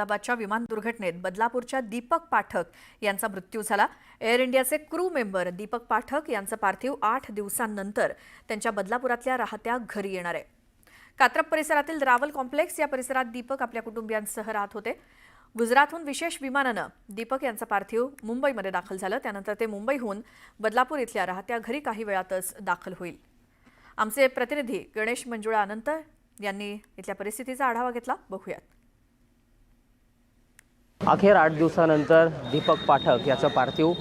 अहमदाबादच्या विमान दुर्घटनेत बदलापूरच्या दीपक पाठक यांचा मृत्यू झाला। एअर इंडियाचे क्रू मेंबर दीपक पाठक यांचं पार्थिव 8 दिवसांनंतर त्यांच्या बदलापुरातल्या राहत्या घरी येणार आहे। कात्रप परिसरातील रावल कॉम्प्लेक्स या परिसरात दीपक आपल्या कुटुंबियांसह राहत होते। गुजरातहून विशेष विमानानं दीपक यांचं पार्थिव मुंबईमध्ये दाखल झालं। त्यानंतर ते मुंबईहून बदलापूर इथल्या राहत्या घरी काही वेळातच दाखल होईल। आमचे प्रतिनिधी गणेश मंजुळा अनंत यांनी इथल्या परिस्थितीचा आढावा घेतला, बघूयात। अखेर 8 दिवसानंतर दीपक पाठक याचं पार्थिव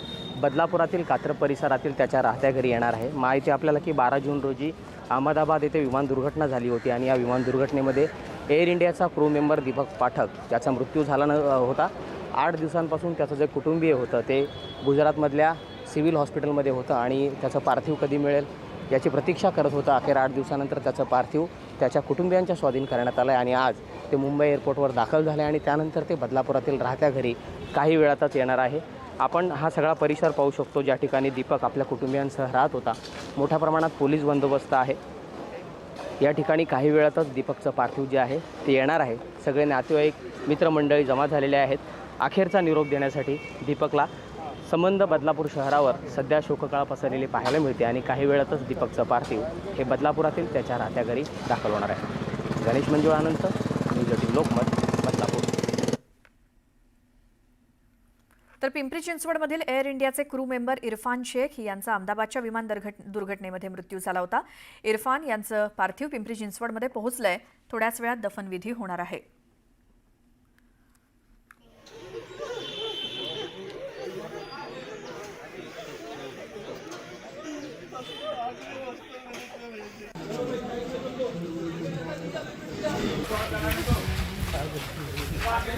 बदलापुरातील कात्रप परिसरातील त्याच्या राहत्या घरी येणार आहे। माहिती आपल्याला की 12 जून रोजी अहमदाबाद येथे विमान दुर्घटना झाली होती आणि या विमान दुर्घटनेमध्ये एअर इंडियाचा क्रू मेंबर दीपक पाठक याचा मृत्यू झाला होता। 8 दिवसांपासून त्याचं जे कुटुंबीय होतं ते गुजरातमधल्या सिव्हिल हॉस्पिटलमध्ये होतं आणि त्याचं पार्थिव कधी मिळेल याची प्रतीक्षा करत होता। अखेर 8 दिवसानंतर त्याचं पार्थिव त्याच्या कुटुंबियांच्या स्वाधीन करण्यात आलं आणि आज ते मुंबई एअरपोर्टवर दाखल झाले आणि त्यानंतर ते बदलापुरातील राहत्या घरी काही वेळातच येणार आहे। आपण हा सगळा परिसर पाहू शकतो ज्या ठिकाणी दीपक आपल्या कुटुंबियांसह राहत होता। मोठ्या प्रमाणात पोलीस बंदोबस्त आहे। या ठिकाणी काही वेळातच दीपकचं पार्थिव जे आहे ते येणार आहे। सगळे नातेवाईक मित्रमंडळी जमा झालेले आहेत। अखेरचा निरोप देण्यासाठी दीपकला संबंध बदलापूर शहरावर सध्या शोककळा पसरलेली पाहायला मिळते आणि काही वेळातच दीपकचं पार्थिव हे बदलापुरातील त्याच्या राहत्या घरी दाखल होणार आहे। गणेश मंजुळानंत, न्यूज 18 लोकमत, बदलापूर। तर पिंपरी चिंचवडमधील एअर इंडियाचे क्रू मेंबर इरफान शेख यांचा अहमदाबादच्या विमान दुर्घटनेमध्ये मृत्यू झाला होता। इरफान यांचं पार्थिव पिंपरी चिंचवडमध्ये पोहोचलंय। थोड्याच वेळात दफनविधी होणार आहे। आगे